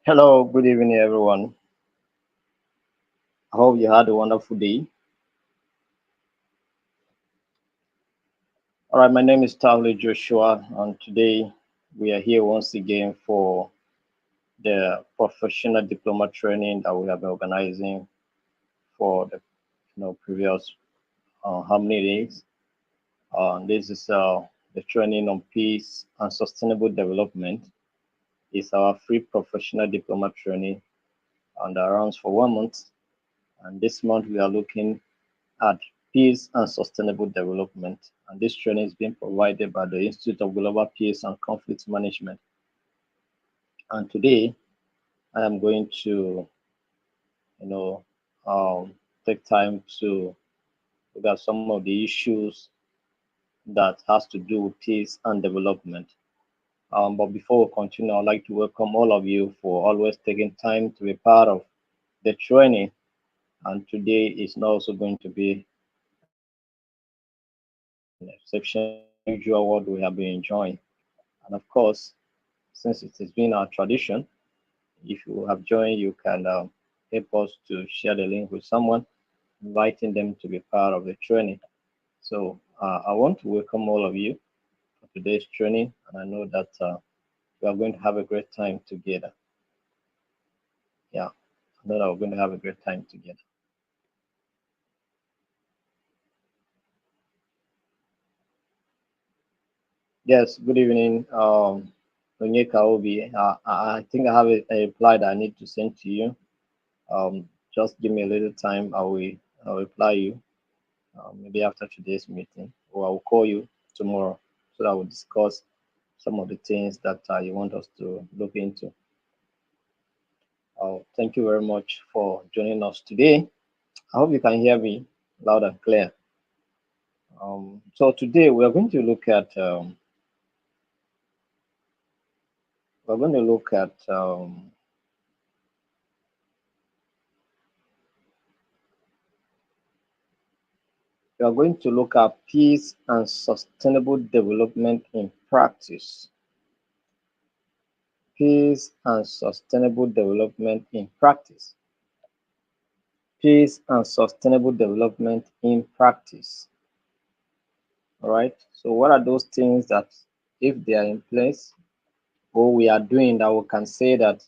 Hello, good evening, everyone. I hope you had a wonderful day. All right, my name is Tavle Joshua, and today we are here once again for the professional diploma training that we have been organizing for the previous how many days. This is the training on peace and sustainable development. It's our free professional diploma training, and that runs for 1 month. And this month we are looking at Peace and Sustainable Development. And this training is being provided by the Institute of Global Peace and Conflict Management. And today I am going to, you know, take time to look at some of the issues that has to do with peace and development. But before we continue, I'd like to welcome all of you for always taking time to be part of the training. And today is also going to be an exceptional, unusual what we have been enjoying. And of course, since it has been our tradition, if you have joined, you can help us to share the link with someone, inviting them to be part of the training. So I want to welcome all of you for today's training, and I know that we are going to have a great time together. Yeah, I know that we're going to have a great time together. Yes, good evening, Onyeka Obi. I think I have a reply that I need to send to you. Just give me a little time. I'll reply you maybe after today's meeting, or I will call you tomorrow so that we'll discuss some of the things that you want us to look into. Thank you very much for joining us today. I hope you can hear me loud and clear. So today we're going to look at we are going to look at peace and sustainable development in practice. Peace and sustainable development in practice. Peace and sustainable development in practice. All right. So, what are those things that, if they are in place, or we are doing, that we can say that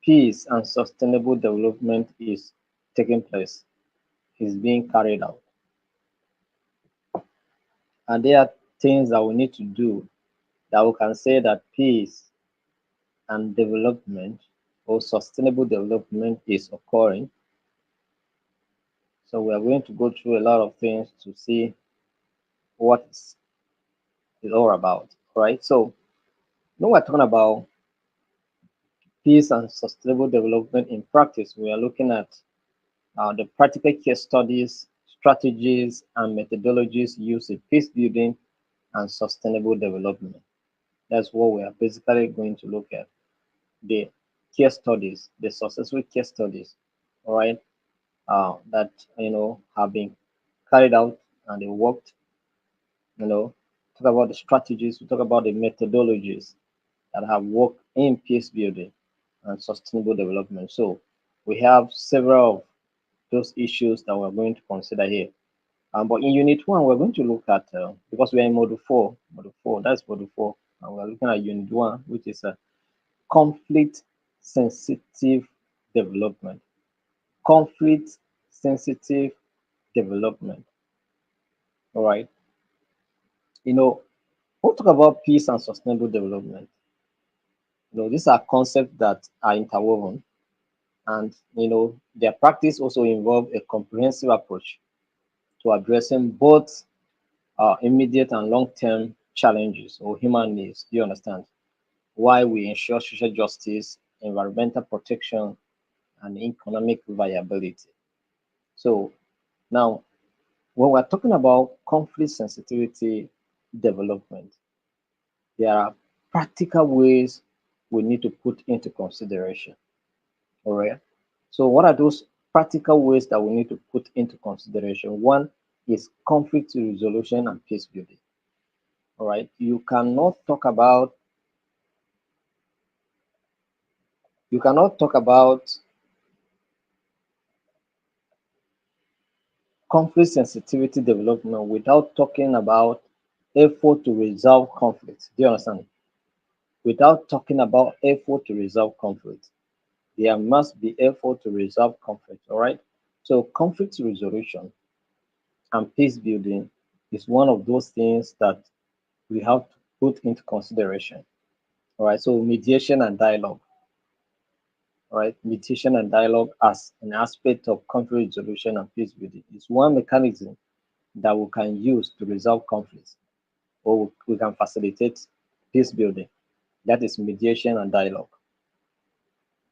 peace and sustainable development is taking place, is being carried out? And there are things that we need to do that we can say that peace and development or sustainable development is occurring. So, we are going to go through a lot of things to see what it's all about. Right. So, when we're talking about peace and sustainable development in practice, we are looking at the practical case studies, strategies, and methodologies used in peace building and sustainable development. That's what we are basically going to look at. The case studies, the successful case studies, all right, that have been carried out and they worked. Talk about the strategies, we talk about the methodologies that have worked in peace building and sustainable development. So we have several of those issues that we're going to consider here. But in Unit 1, we're going to look at, because we are in Module 4, that's Module 4, and we're looking at Unit 1, which is a conflict sensitive development. Conflict sensitive development. All right. We'll talk about peace and sustainable development. These are concepts that are interwoven, and their practice also involve a comprehensive approach to addressing both immediate and long-term challenges or human needs. Do you understand? Why we ensure social justice, environmental protection, and economic viability. So now, when we're talking about conflict sensitivity development, there are practical ways we need to put into consideration. All right. So, what are those practical ways that we need to put into consideration? One is conflict resolution and peace building. All right. You cannot talk about You cannot talk about conflict sensitivity development without talking about effort to resolve conflict. Do you understand? Without talking about effort to resolve conflict, there must be effort to resolve conflict. All right. So conflict resolution and peace building is one of those things that we have to put into consideration. All right. So mediation and dialogue. All right. Mediation and dialogue as an aspect of conflict resolution and peace building is one mechanism that we can use to resolve conflicts, or we can facilitate peace building. That is mediation and dialogue.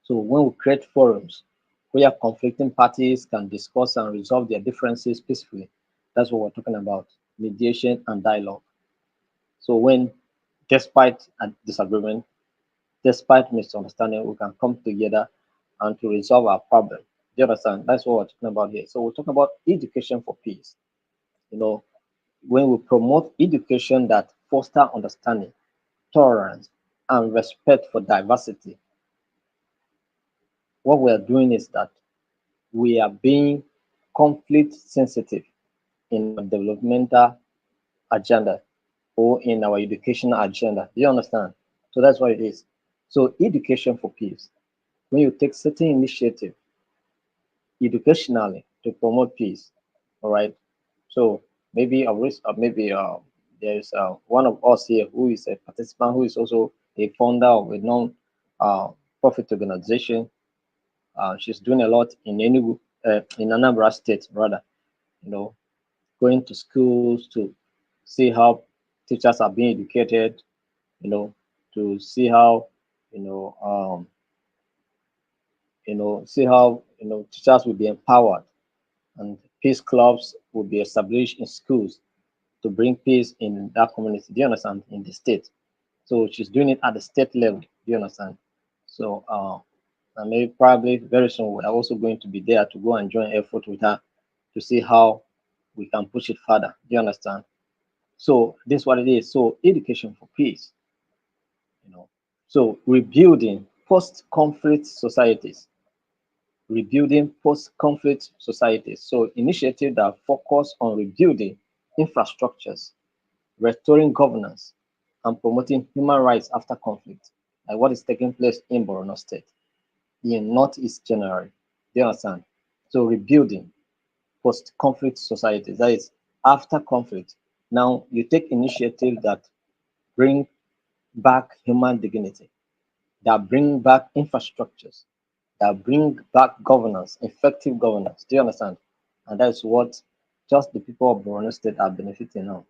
So when we create forums where conflicting parties can discuss and resolve their differences peacefully, that's what we're talking about, mediation and dialogue. So when, despite a disagreement, despite misunderstanding, we can come together and to resolve our problem. Do you understand? That's what we're talking about here. So we're talking about education for peace. You know, when we promote education that foster understanding, tolerance, and respect for diversity, what we are doing is that we are being conflict sensitive in our developmental agenda or in our educational agenda. Do you understand? So that's what it is. So education for peace. When you take certain initiative educationally to promote peace, all right. So maybe a risk, maybe there's one of us here who is a participant who is also a founder of a non-profit organization. She's doing a lot in in Anambra State, rather. You know, going to schools to see how teachers are being educated. You know, to see how you know see how teachers will be empowered and peace clubs will be established in schools to bring peace in that community. Do you understand? In the state. So she's doing it at the state level. Do you understand? So and maybe probably very soon we are also going to be there to go and join effort with her to see how we can push it further. Do you understand? So this is what it is. So education for peace, you know. So rebuilding post-conflict societies, rebuilding post-conflict societies. So initiative that focus on rebuilding infrastructures, restoring governance, and promoting human rights after conflict, like what is taking place in Borno State in Northeast January. Do you understand? So rebuilding post-conflict societies, that is after conflict. Now you take initiative that bring back human dignity, that bring back infrastructures, that bring back governance, effective governance. Do you understand? And that's what just the people of Borno State are benefiting now,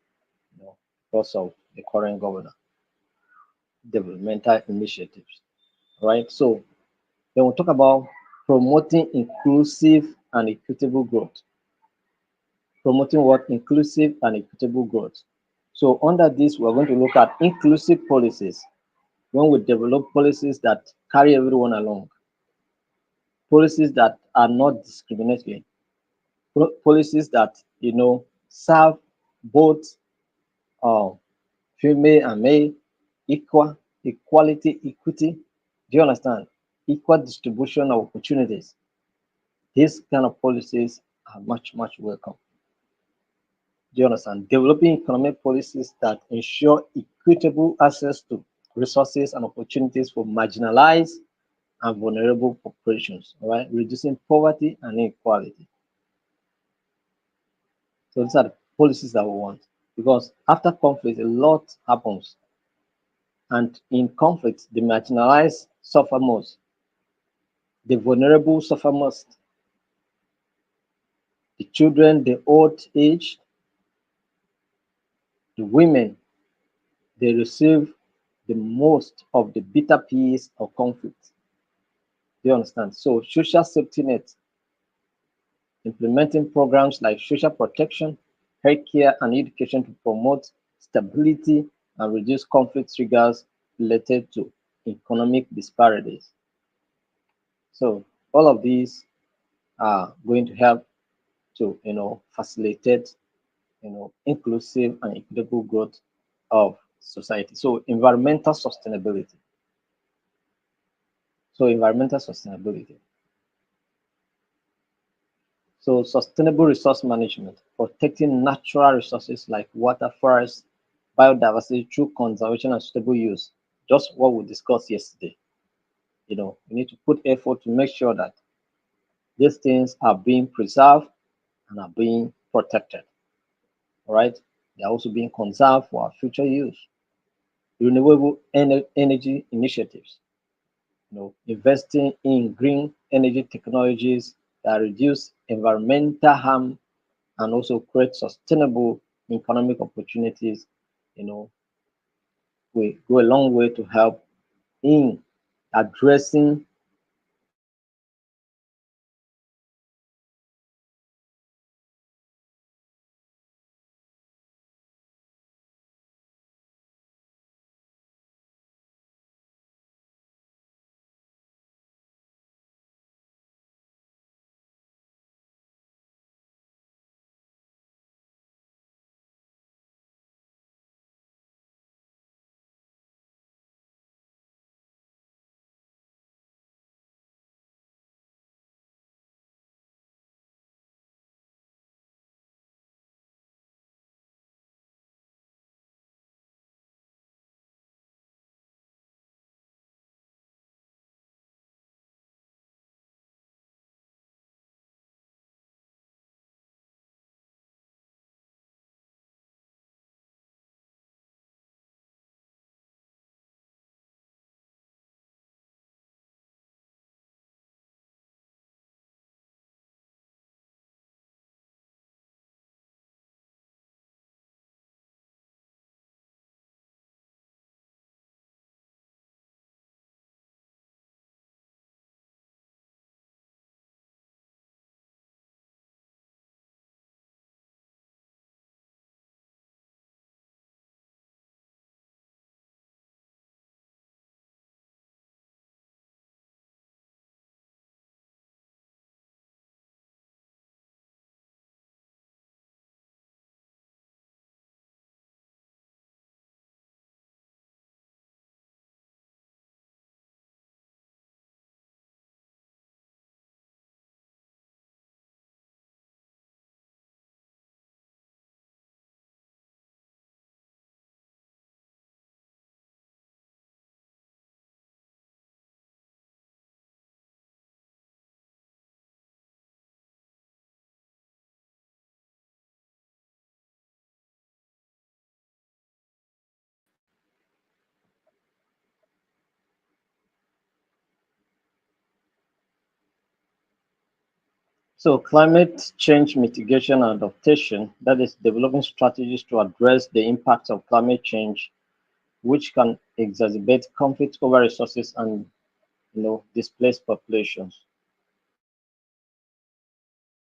because of the current governor, developmental initiatives. Right? So then we'll talk about promoting inclusive and equitable growth. Promoting what? Inclusive and equitable growth. So under this, we're going to look at inclusive policies. When we develop policies that carry everyone along, policies that are not discriminatory, policies that serve both uh, female and male, equality, equity. Do you understand? Equal distribution of opportunities. These kind of policies are much, much welcome. Do you understand? Developing economic policies that ensure equitable access to resources and opportunities for marginalized and vulnerable populations, all right? Reducing poverty and inequality. So these are the policies that we want. Because after conflict, a lot happens. And in conflict, the marginalized suffer most, the vulnerable suffer most, the children, the old age, the women, they receive the most of the bitter piece of conflict. Do you understand? So social safety net, implementing programs like social protection, healthcare, and education to promote stability and reduce conflict triggers related to economic disparities. So all of these are going to help to facilitate inclusive and equitable growth of society. So environmental sustainability. So environmental sustainability. So sustainable resource management, protecting natural resources like water, forests, biodiversity through conservation and suitable use. Just what we discussed yesterday. We need to put effort to make sure that these things are being preserved and are being protected. All right. They are also being conserved for our future use. Renewable energy initiatives, investing in green energy technologies that reduce environmental harm and also create sustainable economic opportunities, you know, will go a long way to help in addressing so climate change mitigation and adaptation, that is developing strategies to address the impacts of climate change, which can exacerbate conflict over resources and displaced populations.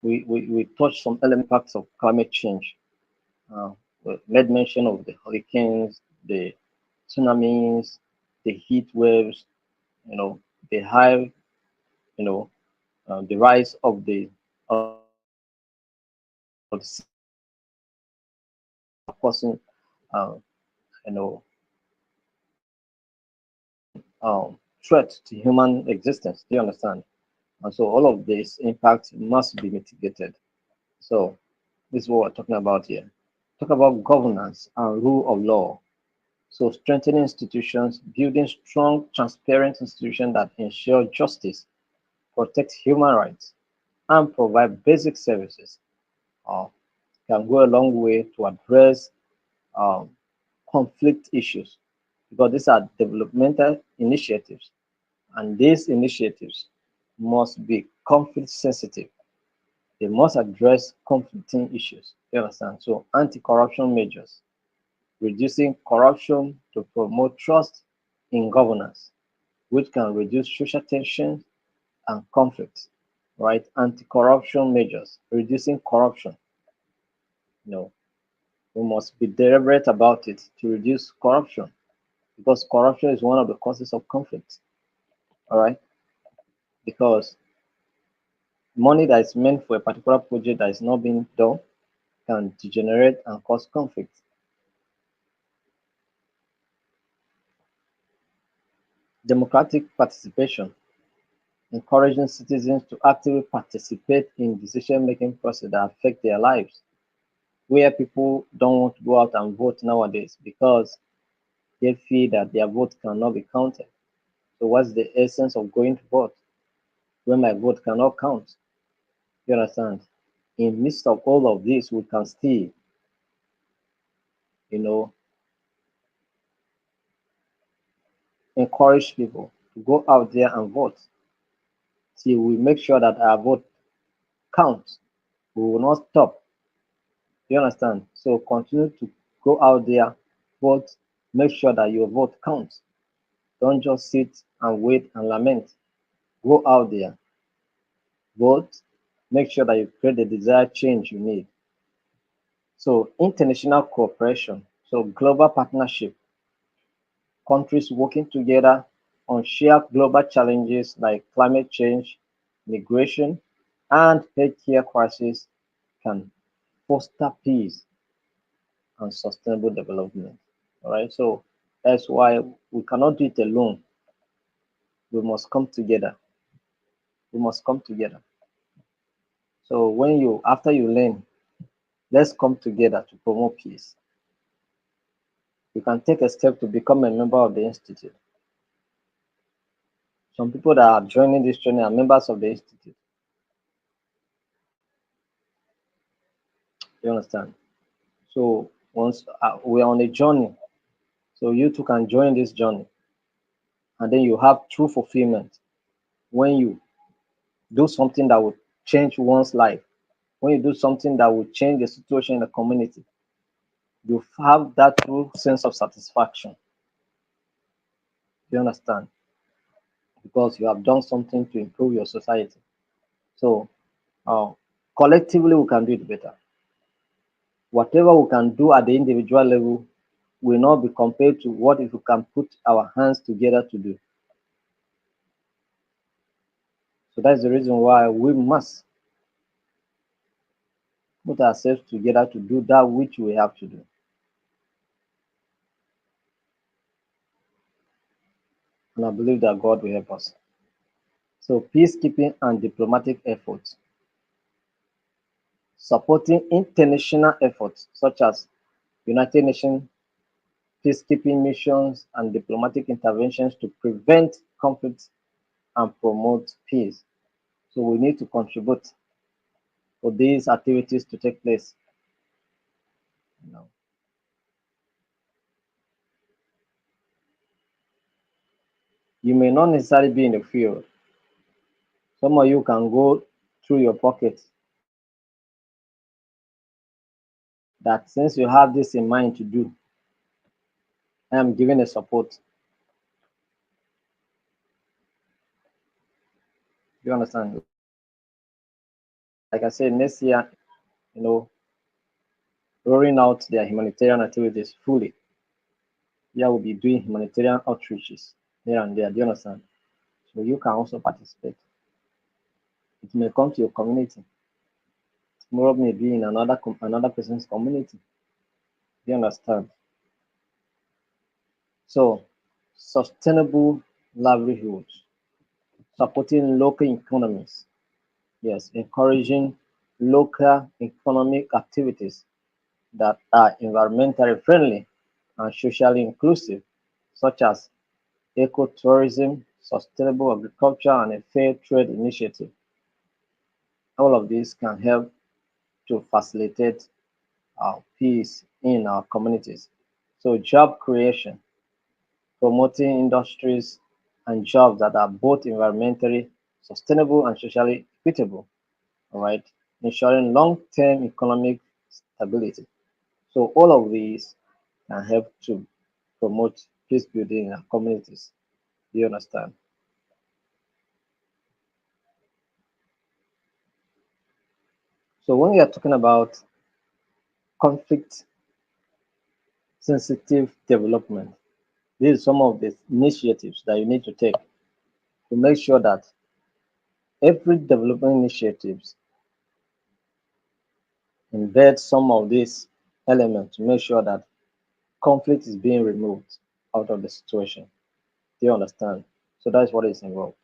We touched some impacts of climate change. We made mention of the hurricanes, the tsunamis, the heat waves, you know, the high, you know, the rise of the sea causing, uh, you know, threat to human existence. Do you understand? And so all of this impact must be mitigated. So this is what we're talking about here. Talk about governance and rule of law. So strengthening institutions, building strong, transparent institutions that ensure justice, protect human rights, and provide basic services uh, can go a long way to address um, conflict issues because these are developmental initiatives and these initiatives must be conflict sensitive. They must address conflicting issues. You understand? So anti-corruption measures, reducing corruption to promote trust in governance, which can reduce social tensions and conflicts, right? Anti-corruption measures, reducing corruption. You know, we must be deliberate about it to reduce corruption because corruption is one of the causes of conflict, all right? Because money that is meant for a particular project that is not being done can degenerate and cause conflict. Democratic participation. encouraging citizens to actively participate in decision-making process that affect their lives, where people don't want to go out and vote nowadays because they feel that their vote cannot be counted. So what's the essence of going to vote when my vote cannot count? You understand? In midst of all of this, we can still, you know, encourage people to go out there and vote till we make sure that our vote counts. We will not stop. You understand? So continue to go out there, vote, make sure that your vote counts. Don't just sit and wait and lament. Go out there, vote, make sure that you create the desired change you need. So international cooperation, so global partnership, countries working together on shared global challenges like climate change, migration, and healthcare crisis can foster peace and sustainable development. All right, so that's why we cannot do it alone. We must come together. We must come together. So after you learn, let's come together to promote peace. You can take a step to become a member of the institute. Some people that are joining this journey are members of the institute. You understand? So once we are on a journey, so you too can join this journey, and then you have true fulfillment when you do something that will change one's life. When you do something that will change the situation in the community, you have that true sense of satisfaction. You understand? Because you have done something to improve your society. So uh, collectively, we can do it better. Whatever we can do at the individual level will not be compared to what if we can put our hands together to do. So that's the reason why we must put ourselves together to do that which we have to do. And I believe that God will help us. So peacekeeping and diplomatic efforts, supporting international efforts such as United Nations peacekeeping missions and diplomatic interventions to prevent conflicts and promote peace. So we need to contribute for these activities to take place. You know, you may not necessarily be in the field. Some of you can go through your pockets that since you have this in mind to do, I am giving a support. You understand? Like I said, next year, you know, rolling out their humanitarian activities fully. Yeah, we'll be doing humanitarian outreaches here and there. Do you understand? So you can also participate. It may come to your community. Tomorrow may be in another person's community. Do you understand? So sustainable livelihoods, supporting local economies. Yes, encouraging local economic activities that are environmentally friendly and socially inclusive, such as ecotourism, sustainable agriculture, and a fair trade initiative. All of these can help to facilitate peace in our communities. So, job creation, promoting industries and jobs that are both environmentally sustainable and socially equitable, all right, ensuring long term economic stability. So, all of these can help to promote peace building in our communities. Do you understand? So, when we are talking about conflict sensitive development, these are some of the initiatives that you need to take to make sure that every development initiatives embed some of these elements to make sure that conflict is being removed out of the situation. Do you understand? So that's what is involved.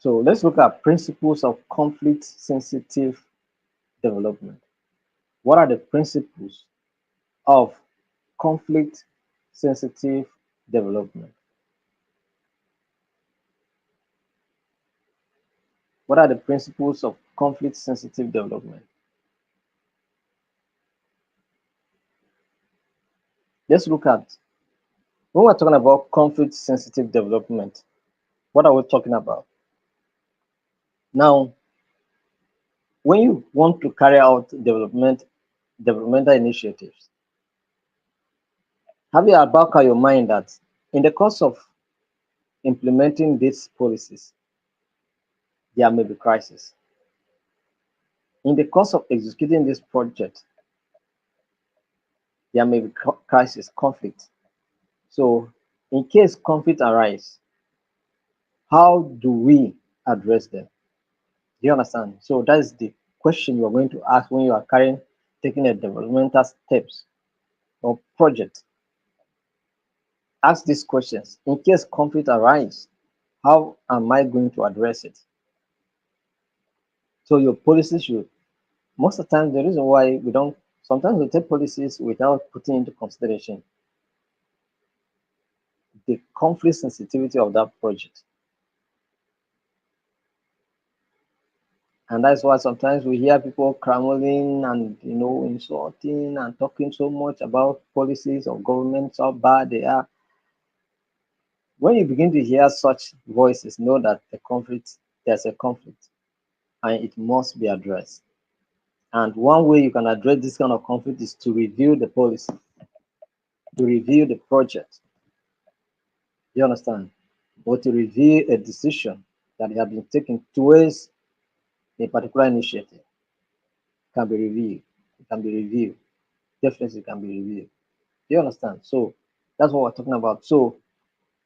So let's look at principles of conflict sensitive development. What are the principles of conflict sensitive development? What are the principles of conflict sensitive development? Let's look at when we're talking about conflict sensitive development, what are we talking about? Now, when you want to carry out developmental initiatives, have you about your mind that in the course of implementing these policies, there may be crisis. In the course of executing this project, there may be crisis, conflict. So, in case conflict arise, how do we address them? Do you understand? So that is the question you are going to ask when you are taking a developmental steps or project. Ask these questions. In case conflict arise, how am I going to address it? So your policy should, most of the time, the reason why we don't, sometimes we take policies without putting into consideration the conflict sensitivity of that project. And that's why sometimes we hear people cramming and insulting and talking so much about policies of government, how bad they are. When you begin to hear such voices, know that there's a conflict and it must be addressed. And one way you can address this kind of conflict is to review the policy, to review the project. You understand? Or to review a decision that has been taken towards a particular initiative. Can be reviewed. It can be reviewed. Definitely can be reviewed. Do you understand? So that's what we're talking about. So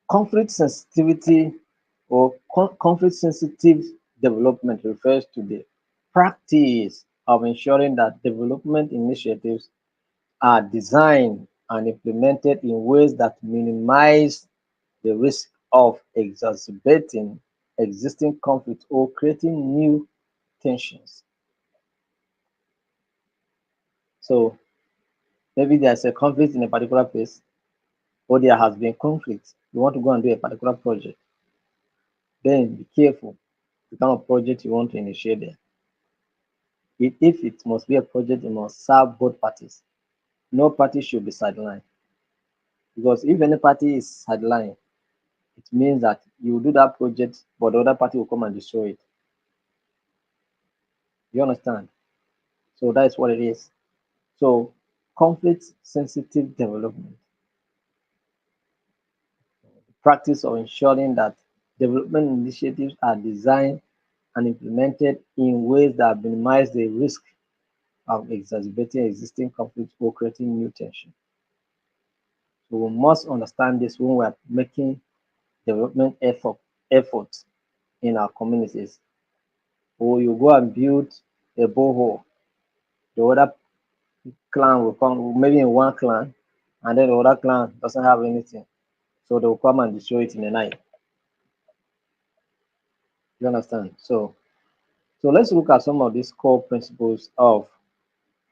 conflict sensitivity or conflict sensitive development refers to the practice of ensuring that development initiatives are designed and implemented in ways that minimize the risk of exacerbating existing conflict or creating new tensions. So maybe there's a conflict in a particular place, or there has been conflict. You want to go and do a particular project, then be careful the kind of project you want to initiate there. If it must be a project, it must serve both parties. No party should be sidelined. Because if any party is sidelined, it means that you do that project, but the other party will come and destroy it. You understand? So that is what it is. So conflict sensitive development, practice of ensuring that development initiatives are designed and implemented in ways that minimize the risk of exacerbating existing conflict or creating new tension. So we must understand this when we are making development efforts in our communities. Or you go and build a borehole, the other clan will come, maybe in one clan, and then the other clan doesn't have anything. So they will come and destroy it in the night. You understand? So let's look at some of these core principles of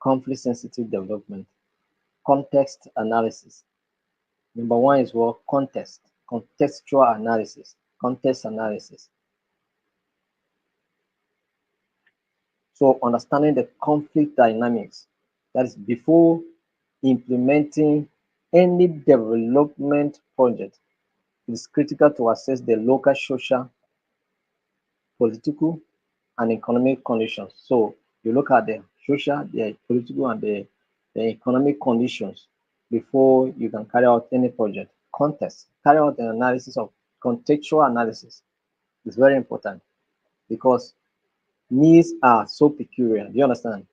conflict sensitive development. Context analysis. Number one is what? Context, contextual analysis, context analysis. So understanding the conflict dynamics, that is before implementing any development project, it is critical to assess the local social, political, and economic conditions. So you look at the social, the political, and the economic conditions before you can carry out any project. Context, carry out an analysis of contextual analysis is very important because needs are so peculiar. Do you understand?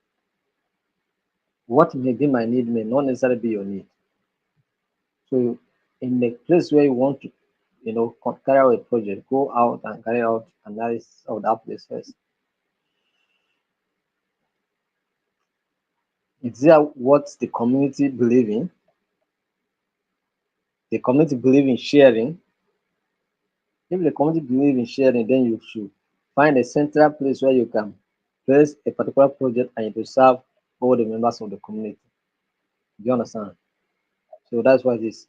What may be my need may not necessarily be your need. So in the place where you want to, carry out a project, go out and carry out analysis of that place first. Is that what the community believe in? The community believe in sharing. If the community believe in sharing, then you should Find a central place where you can place a particular project and it will serve all the members of the community. Do you understand? So that's what it is.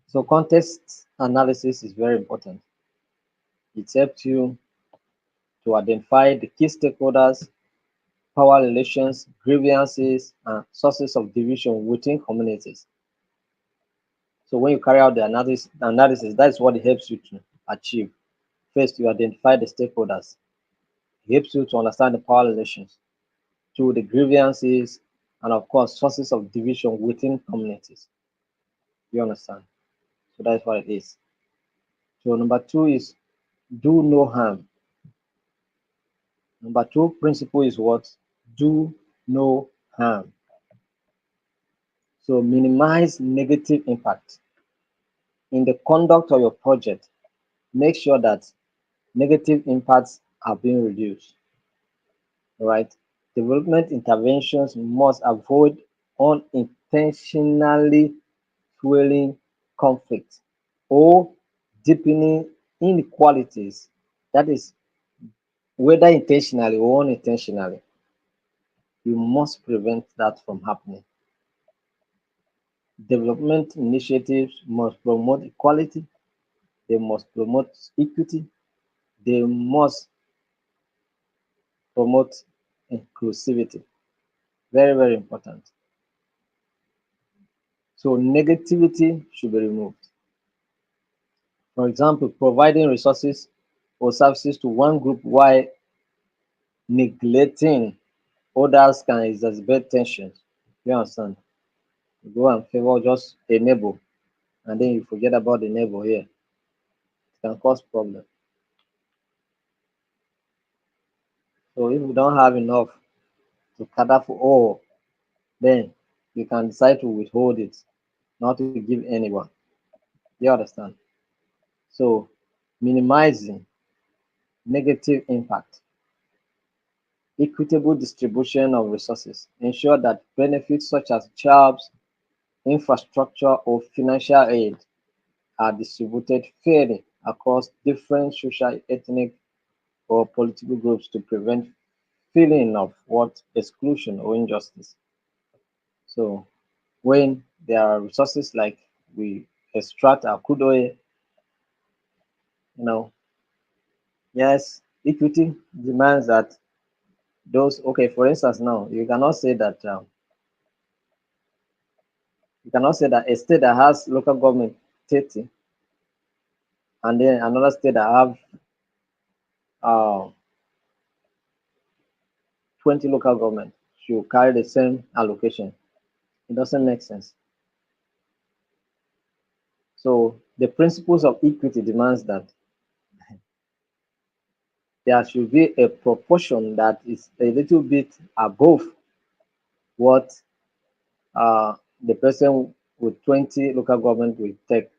So context analysis is very important. It helps you to identify the key stakeholders, power relations, grievances, and sources of division within communities. So when you carry out the analysis, that's what it helps you to achieve. First, you identify the stakeholders. It helps you to understand the power relations, to the grievances, and of course, sources of division within communities. You understand? So that's what it is. So number two is do no harm. Number two principle is what? Do no harm. So minimize negative impact in the conduct of your project. Make sure that negative impacts are being reduced. Right? Development interventions must avoid unintentionally fueling conflict or deepening inequalities. That is, whether intentionally or unintentionally, you must prevent that from happening. Development initiatives must promote equality, they must promote equity, they must promote inclusivity. Very, very important. So negativity should be removed. For example, providing resources or services to one group while neglecting others can exacerbate tensions. You understand? You go and favor just a neighbor and then you forget about the neighbor here. It can cause problem. So if we don't have enough to cater for all, then you can decide to withhold it, not to give anyone. You understand? So minimizing negative impact, equitable distribution of resources, ensure that benefits such as jobs, infrastructure, or financial aid are distributed fairly across different social, ethnic, or political groups to prevent feeling of what exclusion or injustice. So when there are resources like we extract our crude oil, you know, yes, equity demands that those, okay, for instance, now you cannot say that a state that has local government 30 and then another state that have uh, 20 local government should carry the same allocation. It doesn't make sense. So the principles of equity demands that there should be a proportion that is a little bit above what the person with 20 local government will take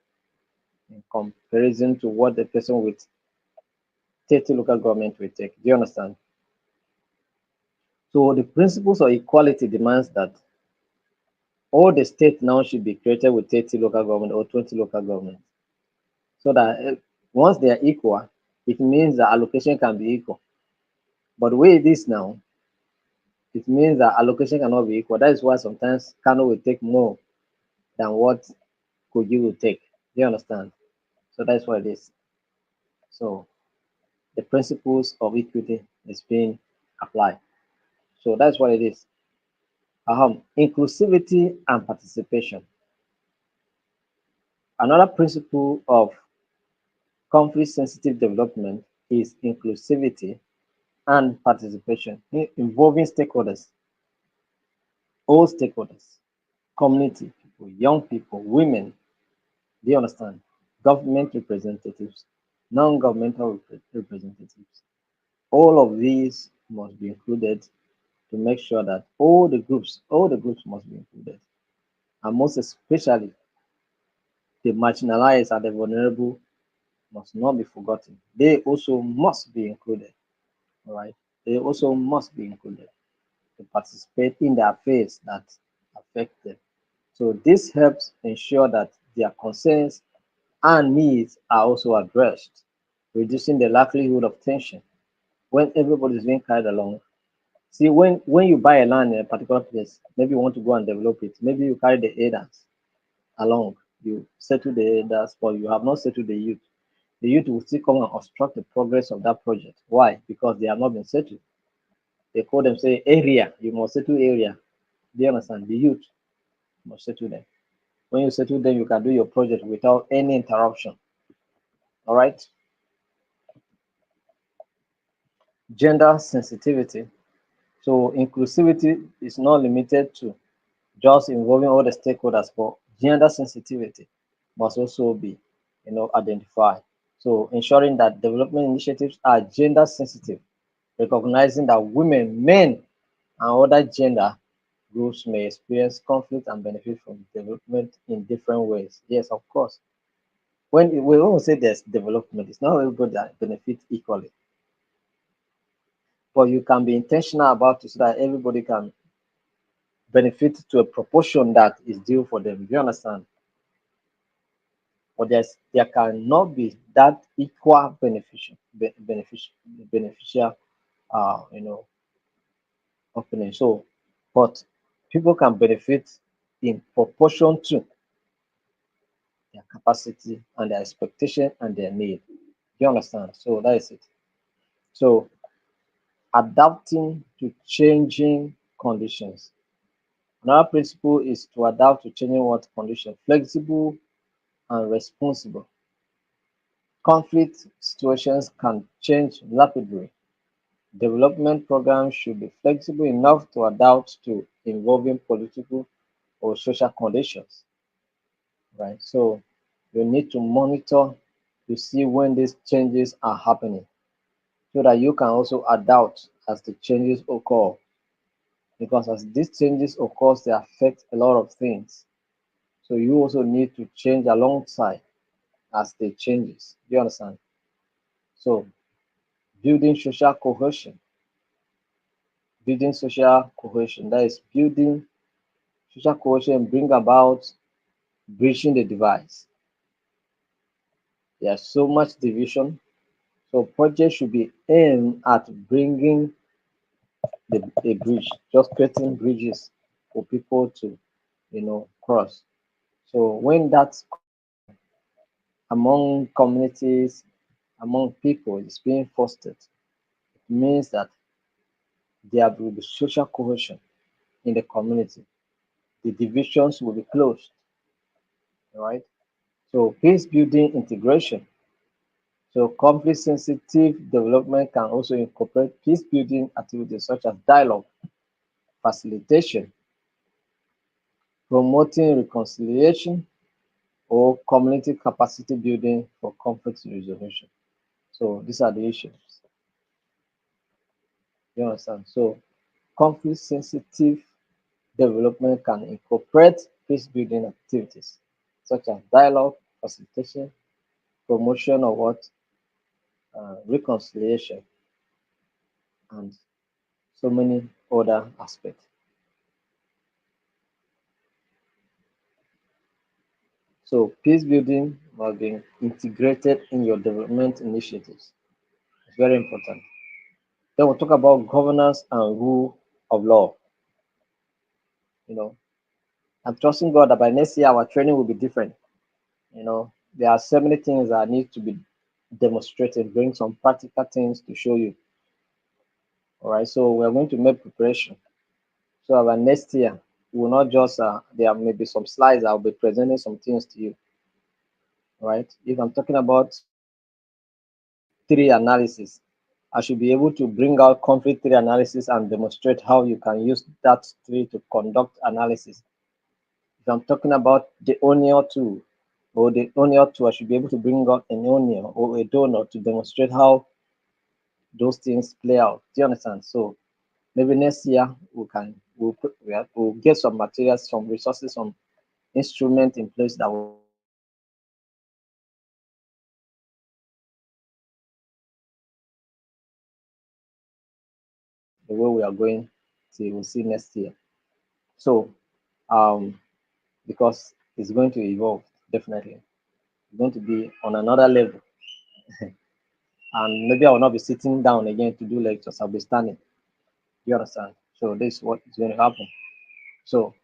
in comparison to what the person with 30 local government will take. Do you understand? So the principles of equality demands that all the states now should be created with 30 local government or 20 local government. So that once they are equal, it means the allocation can be equal. But the way it is now, it means that allocation cannot be equal. That is why sometimes Kano will take more than what Kogi will take. Do you understand? So that's what it is. So the principles of equity is being applied. So that's what it is. Inclusivity and participation. Another principle of conflict sensitive development is inclusivity and participation involving stakeholders, all stakeholders, community people, young people, women, do you understand? Government representatives, non-governmental representatives. All of these must be included to make sure that all the groups must be included. And most especially the marginalized and the vulnerable must not be forgotten. They also must be included. All right. They also must be included to participate in the affairs that affect them. So this helps ensure that their concerns and needs are also addressed. reducing the likelihood of tension when everybody is being carried along. See, when you buy a land in a particular place, maybe you want to go and develop it, maybe you carry the elders along, you settle the elders, but you have not settled the youth. The youth will still come and obstruct the progress of that project. Why? Because they have not been settled. They call them, say, area, you must settle area. Do you understand? The youth must settle them. When you settle them, you can do your project without any interruption. All right. Gender sensitivity. So inclusivity is not limited to just involving all the stakeholders, but gender sensitivity must also be, identified. So ensuring that development initiatives are gender sensitive, recognizing that women, men, and other gender groups may experience conflict and benefit from development in different ways. Yes, of course. When we say there's development, it's not everybody that benefits equally, but you can be intentional about it so that everybody can benefit to a proportion that is due for them. Do you understand? But there cannot be that equal beneficial uh you know opening. So, but people can benefit in proportion to their capacity and their expectation and their need. Do you understand? So that is it. So adapting to changing conditions. Another principle is to adapt to changing what condition, flexible and responsible. Conflict situations can change rapidly. Development programs should be flexible enough to adapt to evolving political or social conditions, right? So you need to monitor to see when these changes are happening so that you can also adapt as the changes occur. Because as these changes occur, they affect a lot of things. So you also need to change alongside as they changes. Do you understand? So building social cohesion, that is building social cohesion bring about bridging the divides. There's so much division. So projects should be aimed at bringing a bridge, just creating bridges for people to, cross. So when that cohesion among communities, among people is being fostered, it means that there will be social cohesion in the community. The divisions will be closed, all right? So peace building integration. So conflict sensitive development can also incorporate peace building activities such as dialogue, facilitation, promoting reconciliation, or community capacity building for conflict resolution. So these are the issues. You understand? So conflict sensitive development can incorporate peace building activities such as dialogue, facilitation, promotion of what reconciliation, and so many other aspects. So peace building must be integrated in your development initiatives. It's very important. Then we'll talk about governance and rule of law. You know, I'm trusting God that by next year our training will be different. There are so many things that need to be demonstrated, bring some practical things to show you. All right, so we're going to make preparation. So by next year, we will not just there may be some slides. I'll be presenting some things to you. All right. If I'm talking about three analysis, I should be able to bring out conflict tree analysis and demonstrate how you can use that tree to conduct analysis. If I'm talking about the onion tool or the onion tool, I should be able to bring out an onion or a donut to demonstrate how those things play out. Do you understand? So maybe next year we'll get some materials, some resources, some instrument in place that will the way we are going to we'll see next year. So um because it's going to evolve definitely. It's going to be on another level. and maybe I will not be sitting down again to do lectures. I'll be standing. You understand? So this is what is going to happen. So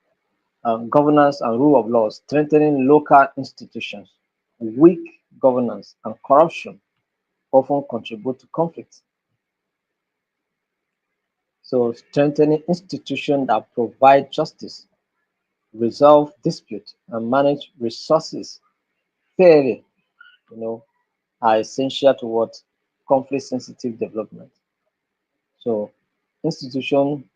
governance and rule of law, strengthening local institutions. Weak governance and corruption often contribute to conflict. So strengthening institutions that provide justice, resolve dispute, and manage resources fairly, you know, are essential towards conflict-sensitive development. So institution,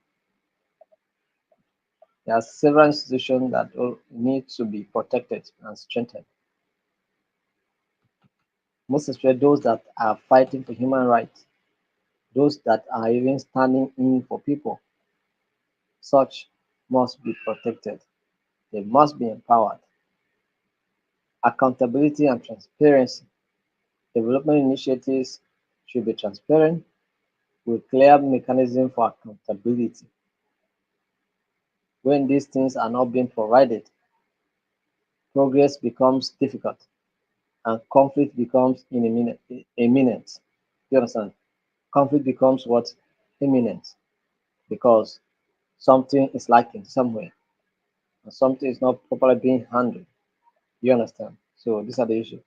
there are several institutions that all need to be protected and strengthened. Most especially those that are fighting for human rights, those that are even standing in for people. Such must be protected. They must be empowered. Accountability and transparency. Development initiatives should be transparent with clear mechanism for accountability. When these things are not being provided, progress becomes difficult and conflict becomes imminent. You understand? Conflict becomes what? Imminent because something is lacking somewhere and something is not properly being handled. You understand? So these are the issues.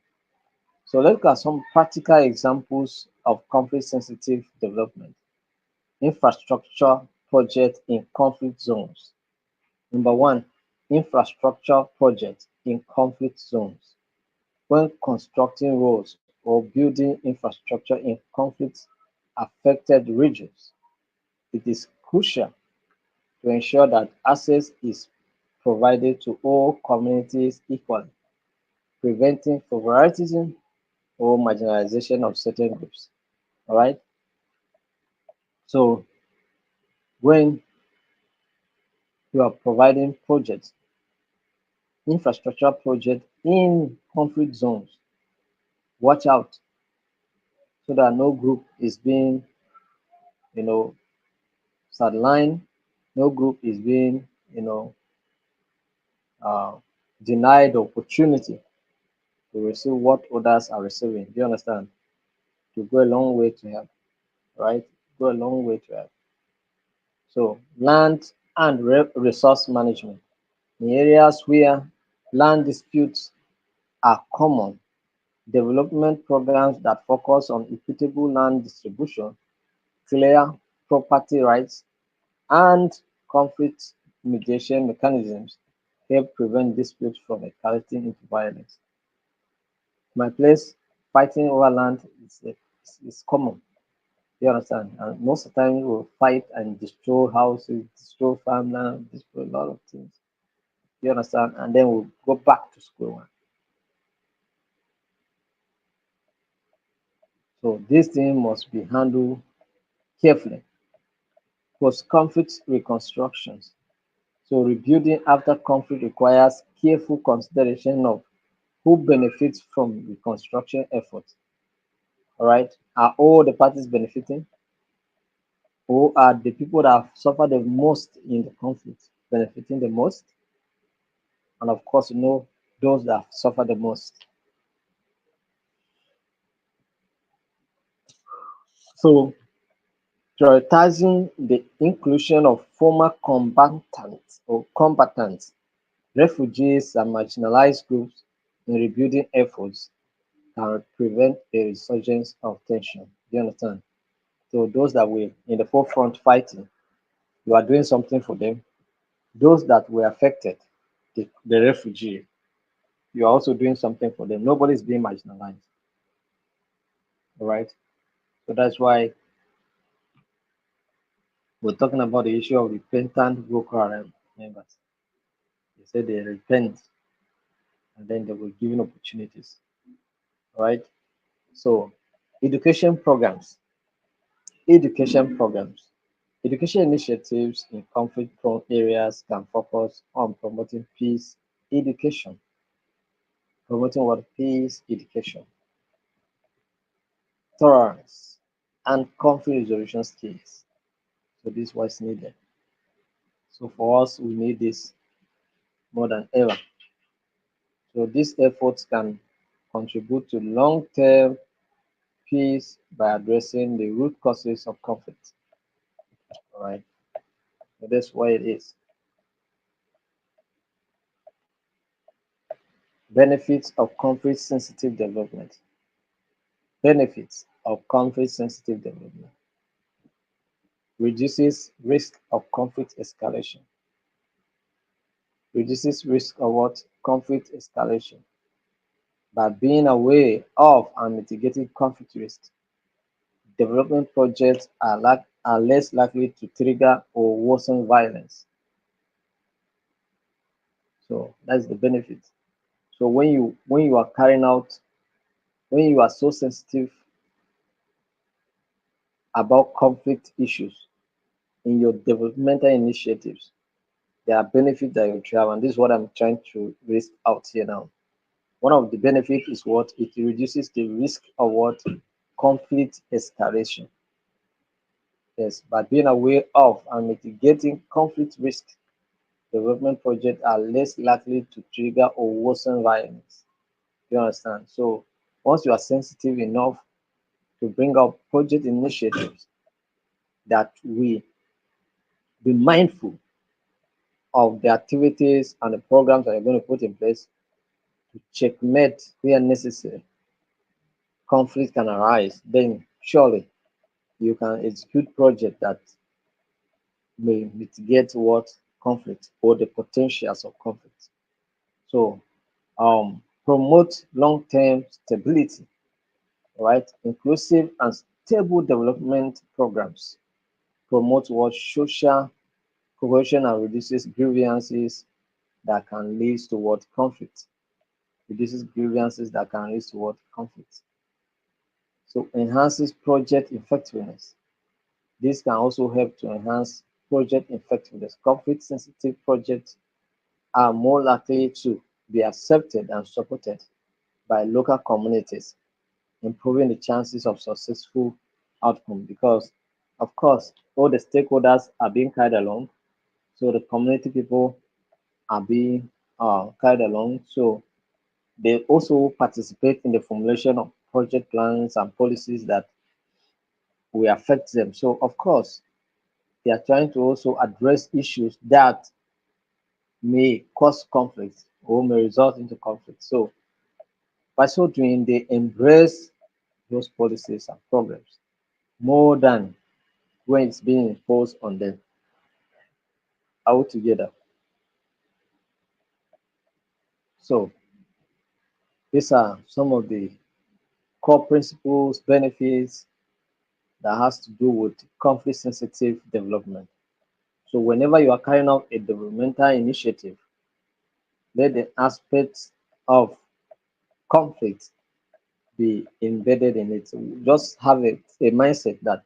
So let's look at some practical examples of conflict sensitive development. Infrastructure projects in conflict zones. Number one, infrastructure projects in conflict zones. When constructing roads or building infrastructure in conflict affected regions, it is crucial to ensure that access is provided to all communities equally, preventing favoritism or marginalization of certain groups. All right. So when you are providing projects, infrastructure projects in conflict zones, watch out so that no group is being, you know, sidelined, no group is being, you know, uh, denied the opportunity to receive what others are receiving. Do you understand? To go a long way to help, right? Go a long way to help. So land and resource management. In areas where land disputes are common, development programs that focus on equitable land distribution, clear property rights, and conflict mediation mechanisms help prevent disputes from escalating into violence. My place, fighting over land is common. You understand? And most of the time, we will fight and destroy houses, destroy farmland, destroy a lot of things. You understand? And then we'll go back to square one. So this thing must be handled carefully. Post-conflict reconstructions. So rebuilding after conflict requires careful consideration of who benefits from reconstruction efforts. All right. Are all the parties benefiting? Or are the people that have suffered the most in the conflict benefiting the most? And of course, those that have suffered the most. So prioritizing the inclusion of former combatants, refugees, and marginalized groups in rebuilding efforts can prevent a resurgence of tension. Do you understand? So those that were in the forefront fighting, you are doing something for them. Those that were affected, the refugee, you are also doing something for them. Nobody's being marginalized. All right. So that's why we're talking about the issue of repentant Boko Haram members. They say they repent and then they were given opportunities. All right. So education programs, education programs. Education initiatives in conflict-prone areas can focus on promoting peace education, promoting what peace education, tolerance, and conflict resolution skills. So this is what's needed. So for us, we need this more than ever. So these efforts can contribute to long-term peace by addressing the root causes of conflict. All right, so that's what it is. Benefits of conflict sensitive development. Benefits of conflict sensitive development. Reduces risk of conflict escalation. Reduces risk of what? Conflict escalation. By being aware of and mitigating conflict risks, development projects are less likely to trigger or worsen violence. So that's the benefit. So when you are carrying out, when you are so sensitive about conflict issues in your developmental initiatives, there are benefits that you have, and this is what I'm trying to list out here now. One of the benefits is what? It reduces the risk of what? Conflict escalation. Yes, by being aware of and mitigating conflict risk, development projects are less likely to trigger or worsen violence. You understand? So once you are sensitive enough to bring up project initiatives that we be mindful of the activities and the programs that you're going to put in place to checkmate where necessary, conflict can arise, then surely you can execute projects that may mitigate what? Conflict or the potentials of conflict. So promote long-term stability, right? Inclusive and stable development programs promote what? Social cohesion and reduces grievances that can lead to what? Conflict. Reduces grievances that can lead to what? Conflict. So enhances project effectiveness. This can also help to enhance project effectiveness. Conflict sensitive projects are more likely to be accepted and supported by local communities, improving the chances of successful outcome because, of course, all the stakeholders are being carried along. So the community people are being carried along. So they also participate in the formulation of project plans and policies that will affect them. So, of course, they are trying to also address issues that may cause conflict or may result into conflict. So, by so doing, they embrace those policies and programs more than when it's being imposed on them altogether. So, these are some of the core principles, benefits that has to do with conflict sensitive development. So, whenever you are carrying out a developmental initiative, let the aspects of conflict be embedded in it. So just have a mindset that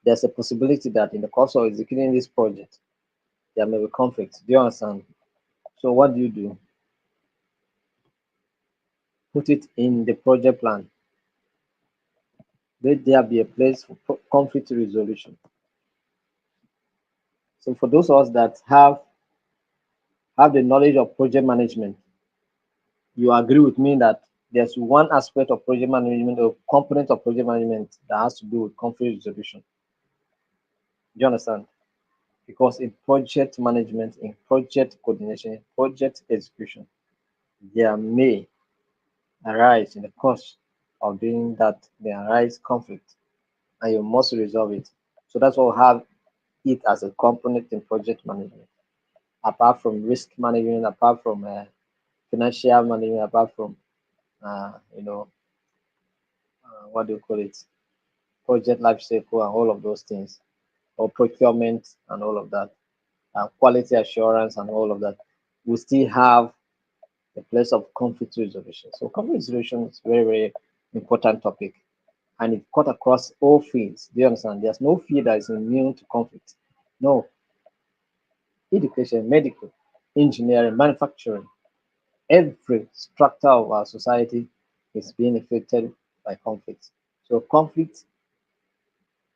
there's a possibility that in the course of executing this project, there may be conflict. Do you understand? So what do? Put it in the project plan. Let there be a place for conflict resolution. So for those of us that have the knowledge of project management, you agree with me that there's one aspect of project management or component of project management that has to do with conflict resolution. Do you understand? Because in project management, in project coordination, in project execution, there may arise in the course of doing that, may arise conflict, and you must resolve it. So that's why we have it as a component in project management. Apart from risk management, apart from financial management, apart from uh, you know what do you call it, project life cycle and all of those things, or procurement and all of that, quality assurance and all of that, we still have the place of conflict resolution. So conflict resolution is very, very important topic and it cut across all fields. Do you understand? There's no field that is immune to conflict. No, education, medical, engineering, manufacturing, every structure of our society is being affected by conflict. So conflict,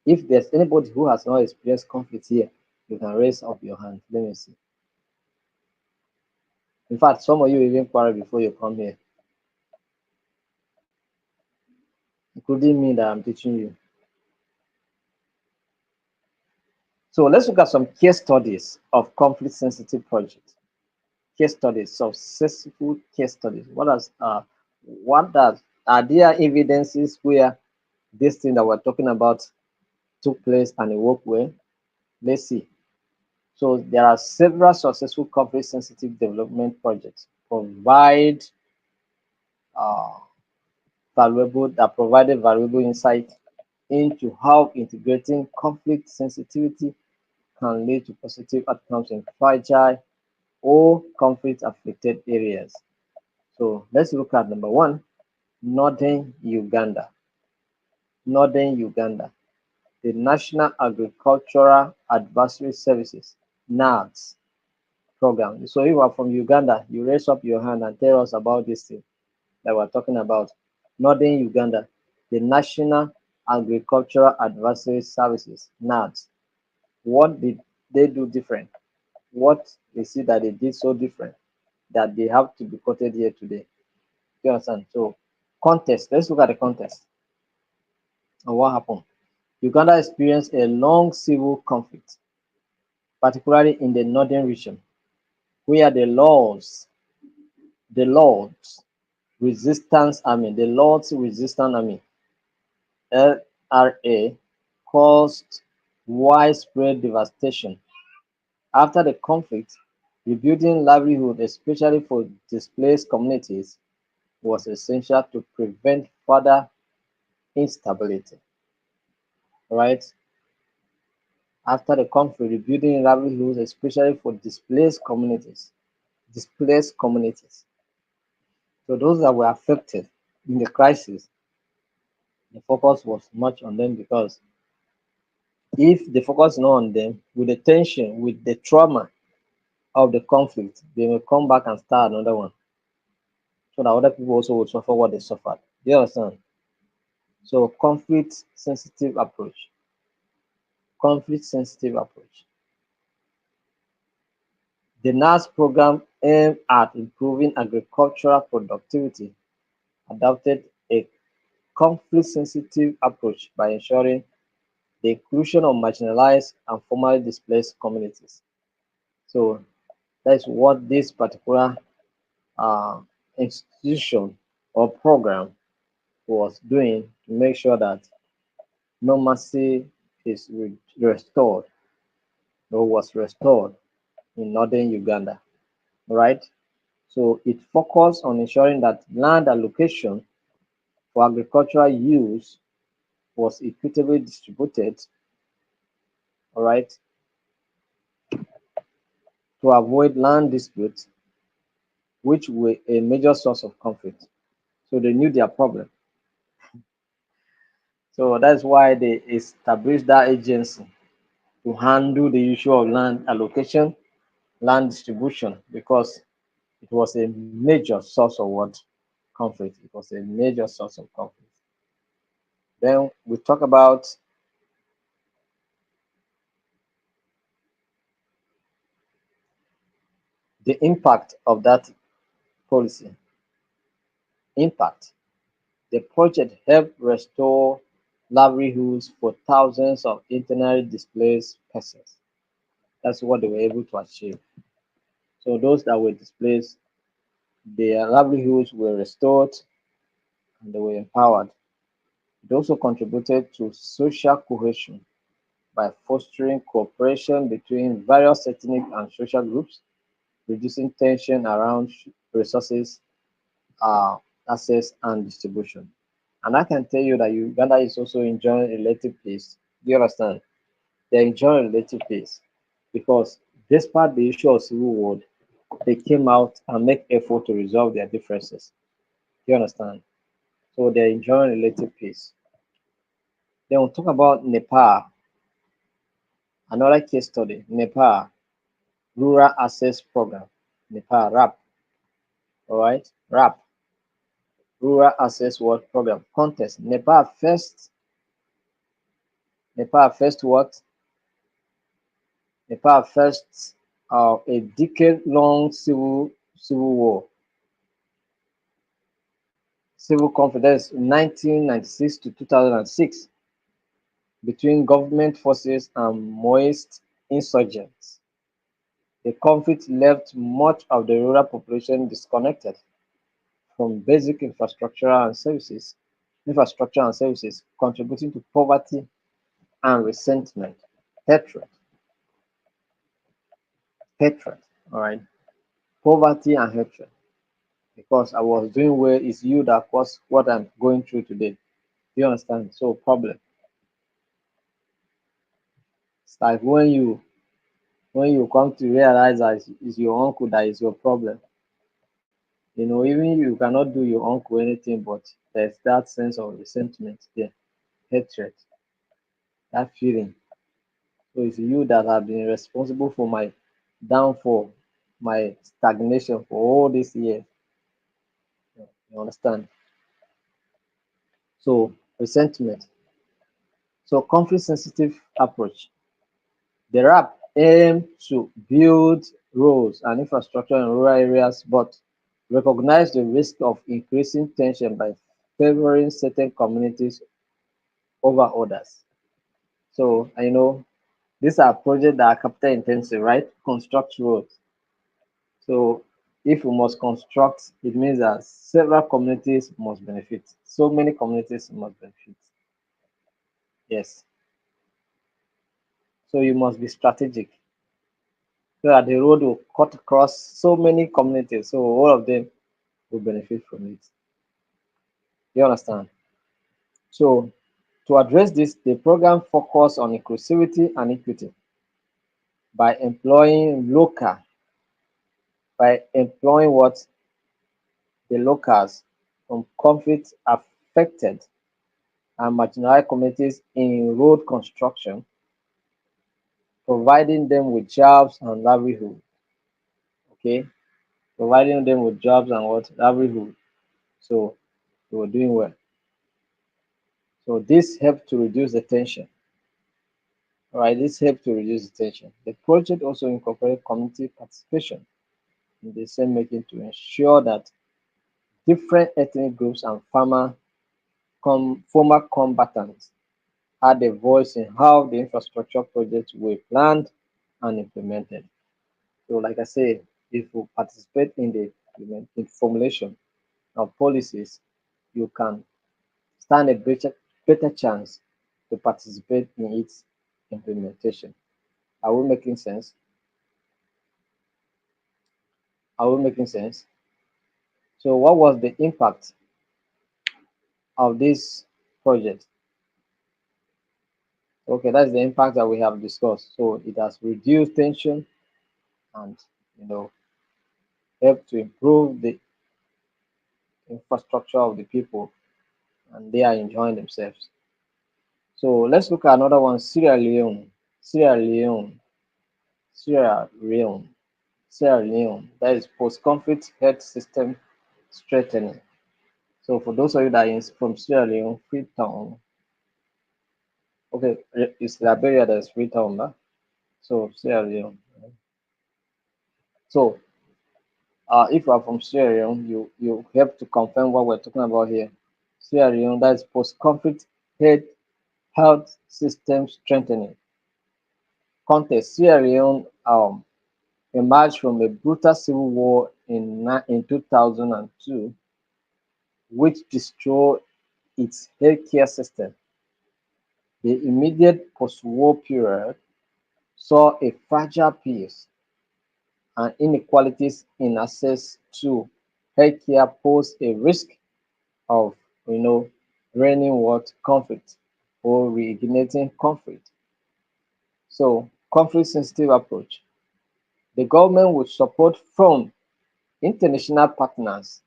if there's anybody who has not experienced conflict here, you can raise up your hand. Let me see. In fact, some of you even quarrel before you come here. including me that I'm teaching you. So let's look at some case studies of conflict sensitive projects. Case studies, successful case studies. What does are there evidences where this thing that we're talking about took place and it worked well? Let's see. So there are several successful conflict sensitive development projects uh, provided valuable insight into how integrating conflict sensitivity can lead to positive outcomes in fragile or conflict affected areas. So let's look at number one, Northern Uganda. Northern Uganda, the National Agricultural Advisory Services, NAADS program. So if you are from Uganda, you raise up your hand and tell us about this thing that we're talking about. Northern Uganda, the National Agricultural Advisory Services, NAADS. What did they do different? What they see that they did so different that they have to be quoted here today? You understand? So context, let's look at the context and what happened. Uganda experienced a long civil conflict, particularly in the northern region, where the Lord's the Lord's Resistance Army, LRA, caused widespread devastation. After the conflict, rebuilding livelihood, especially for displaced communities, was essential to prevent further instability. Right? After the conflict, rebuilding livelihoods, especially for displaced communities. So those that were affected in the crisis, the focus was much on them because if the focus is not on them, with the tension, with the trauma of the conflict, they will come back and start another one. So that other people also will suffer what they suffered. Do you understand? So conflict sensitive approach. The NAS program aimed at improving agricultural productivity adopted a conflict sensitive approach by ensuring the inclusion of marginalized and formerly displaced communities. So that's what this particular uh, institution or program was doing to make sure that normalcy is restored or was restored in northern Uganda, right? So it focused on ensuring that land allocation for agricultural use was equitably distributed, all right, to avoid land disputes, which were a major source of conflict. So they knew their problem. So that's why they established that agency to handle the issue of land allocation, land distribution, because it was a major source of what? Conflict. It was a major source of conflict. Then we talk about the impact of that policy. Impact. The project helped restore livelihoods for thousands of internally displaced persons. That's what they were able to achieve. So those that were displaced, their livelihoods were restored and they were empowered. It also contributed to social cohesion by fostering cooperation between various ethnic and social groups, reducing tension around resources, uh, access, and distribution. And I can tell you that Uganda is also enjoying relative peace. Do you understand? They're enjoying relative peace because despite the issue of civil war, they came out and make effort to resolve their differences. Do you understand? So they're enjoying relative peace. Then we'll talk about Nepal, another case study. Nepal Rural Access Program. Nepal RAP. All right, RAP, Rural Access World Program. Context. Nepal first what? Nepal first a decade-long civil war. civil conflict, 1996 to 2006, between government forces and Maoist insurgents. The conflict left much of the rural population disconnected from basic infrastructure and services, contributing to poverty and resentment, hatred, hatred. All right, poverty and hatred. Because I was doing well, it's you that caused what I'm going through today. Do you understand? So problem. It's like when you come to realize that it's your uncle that is your problem. Even if you cannot do your uncle anything, but there's that sense of resentment there, hatred, that feeling. So it's you that have been responsible for my downfall, my stagnation for all these years. You understand? So resentment. So conflict sensitive approach. The RAP aim to build roads and infrastructure in rural areas, but recognize the risk of increasing tension by favoring certain communities over others. So these are projects that are capital intensive, right? Construct roads. So if we must construct, it means that several communities must benefit. So many communities must benefit. Yes. So you must be strategic so that the road will cut across so many communities. So all of them will benefit from it. You understand? So to address this, the program focus on inclusivity and equity by employing what the locals from conflict affected and marginalized communities in road construction, providing them with jobs and livelihood. Okay, providing them with jobs and what livelihood. So they were doing well. So this helped to reduce the tension. All right, this helped to reduce the tension. The project also incorporated community participation in decision making to ensure that different ethnic groups and former combatants had a voice in how the infrastructure projects were planned and implemented. So, like I say, if you participate in the formulation of policies, you can stand a better chance to participate in its implementation. Are we making sense? Are we making sense? So, what was the impact of this project? Okay, that's the impact that we have discussed. So, it has reduced tension and helped to improve the infrastructure of the people, and they are enjoying themselves. So, let's look at another one: Sierra Leone. Sierra Leone. Sierra Leone. Sierra Leone. That is post-conflict health system strengthening. So, for those of you that is from Sierra Leone, Freetown. Okay, it's Liberia that is Freetown, huh? So Sierra Leone. So if you are from Sierra Leone, you help to confirm what we're talking about here. Sierra Leone, that is post-conflict health system strengthening. Context: Sierra Leone emerged from a brutal civil war in 2002, which destroyed its healthcare system. The immediate post-war period saw a fragile peace, and inequalities in access to healthcare pose a risk of draining what conflict or reigniting conflict. So conflict sensitive approach. The government with support from international partners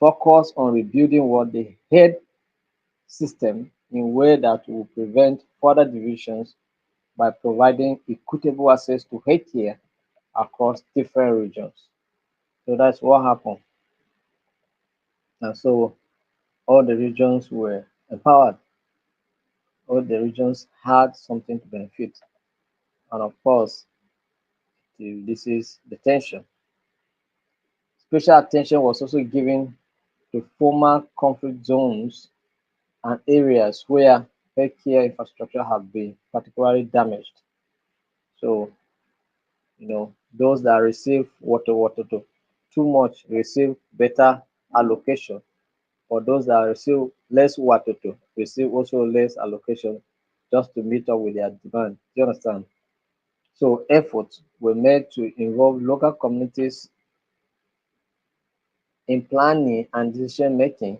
focus on rebuilding what the health system in a way that will prevent further divisions by providing equitable access to healthcare across different regions. So that's what happened. And so all the regions were empowered, all the regions had something to benefit. And of course, this is the tension. Special attention was also given to former conflict zones and areas where healthcare infrastructure have been particularly damaged. So, those that receive water too much receive better allocation, or those that receive less water to receive also less allocation just to meet up with their demand. Do you understand? So efforts were made to involve local communities in planning and decision making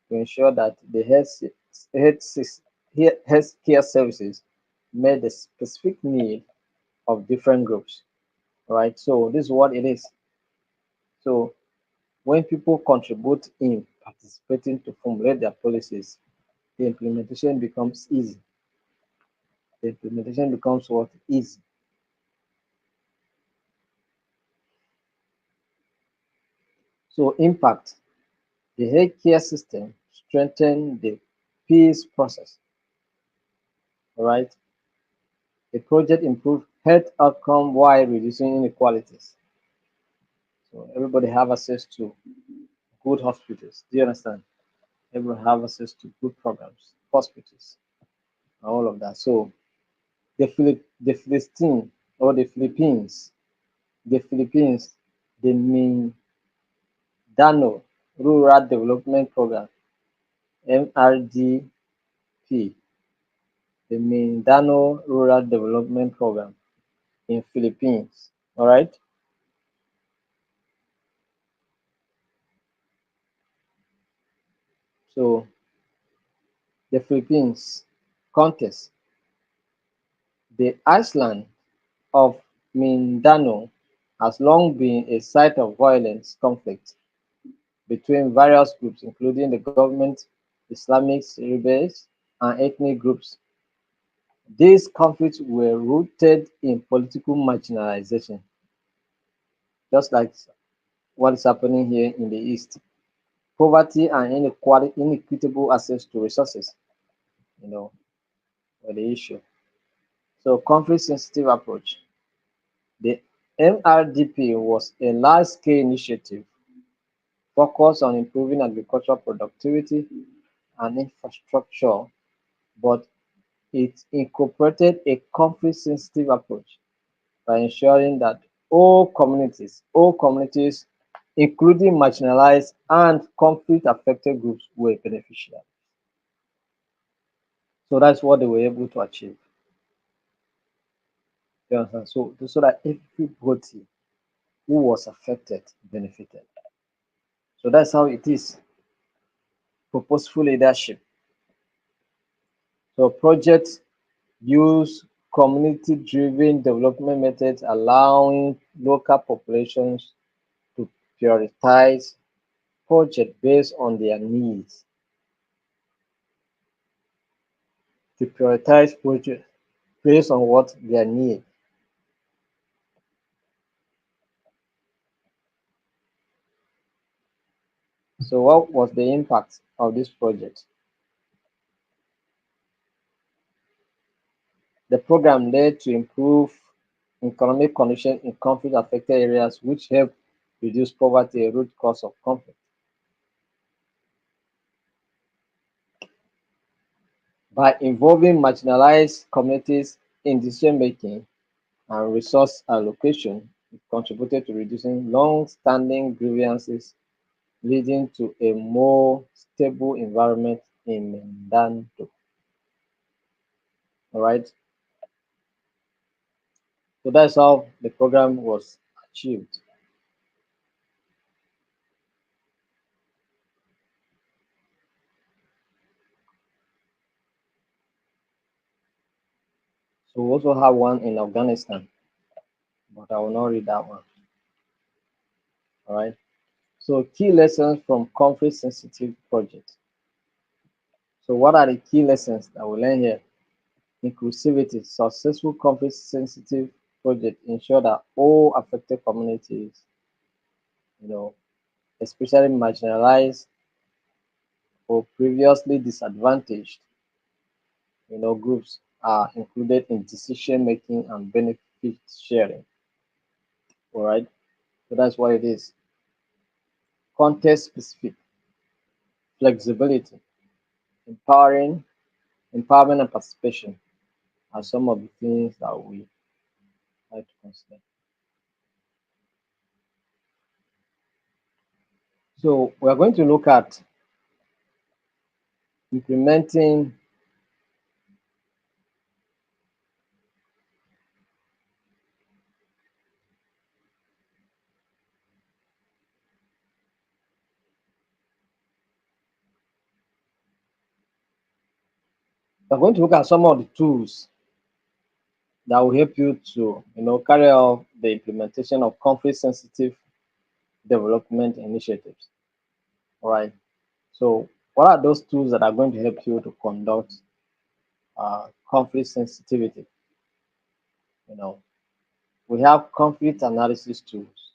to ensure that the health care services met the specific need of different groups. Right? So this is what it is. So when people contribute in participating to formulate their policies, the implementation becomes easy. The implementation becomes what? Easy. So impact. The healthcare system strengthen the peace process. All right. The project improved health outcome while reducing inequalities. So everybody have access to good hospitals. Do you understand? Everyone have access to good programs, hospitals, and all of that. So the Philistine or the Philippines, the Mindanao Rural Development Program (MRDP), the Mindanao Rural Development Program in Philippines. All right. So the Philippines context, the island of Mindanao has long been a site of violence conflict between various groups, including the government, Islamic rebels, and ethnic groups. These conflicts were rooted in political marginalization, just like what is happening here in the East. Poverty and inequitable access to resources, you know, were the issue. So conflict sensitive approach. The MRDP was a large-scale initiative focused on improving agricultural productivity and infrastructure, but it incorporated a conflict-sensitive approach by ensuring that all communities, including marginalized and conflict-affected groups, were beneficiaries. So that's what they were able to achieve. You understand? So that everybody who was affected benefited. So that's how it is. Purposeful leadership. So projects use community-driven development methods, allowing local populations to prioritize projects based on their needs. To prioritize projects based on what their need. So what was the impact of this project? The program led to improve economic conditions in conflict-affected areas, which helped reduce poverty, a root cause of conflict. By involving marginalized communities in decision-making and resource allocation, it contributed to reducing long-standing grievances, leading to a more stable environment in Mindanao. All right, so that's how the program was achieved. So we also have one in Afghanistan, but I will not read that one. All right. So key lessons from conflict sensitive projects. So what are the key lessons that we learn here? Inclusivity. Successful conflict sensitive projects ensure that all affected communities, you know, especially marginalized or previously disadvantaged, groups are included in decision making and benefit sharing. All right. So that's what it is. Context specific. flexibility, empowering, empowerment and participation are some of the things that we like to consider. So we are going to look at implementing, we are going to look at some of the tools that will help you to, carry out the implementation of conflict sensitive development initiatives. All right. So what are those tools that are going to help you to conduct conflict sensitivity? You know, we have conflict analysis tools.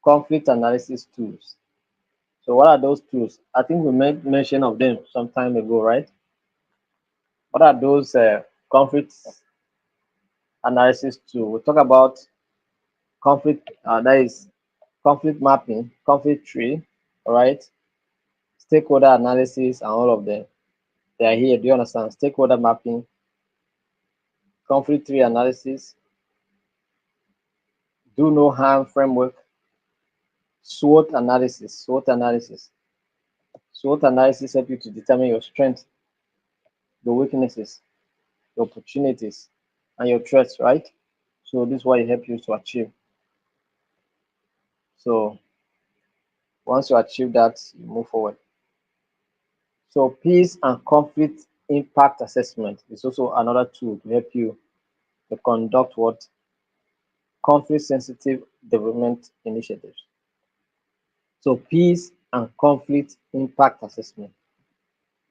Conflict analysis tools. So what are those tools? I think we made mention of them some time ago, right? What are those conflict analysis tools? We talk about conflict, that is conflict mapping, conflict tree, all right? Stakeholder analysis, and all of them. They are here. Do you understand? Stakeholder mapping, conflict tree analysis, do no harm framework, SWOT analysis. SWOT analysis. SWOT analysis help you to determine your strengths, your weaknesses, your opportunities, and your threats, right? So this is what it helps you to achieve. So once you achieve that, you move forward. So peace and conflict impact assessment is also another tool to help you to conduct what conflict sensitive development initiatives. So peace and conflict impact assessment,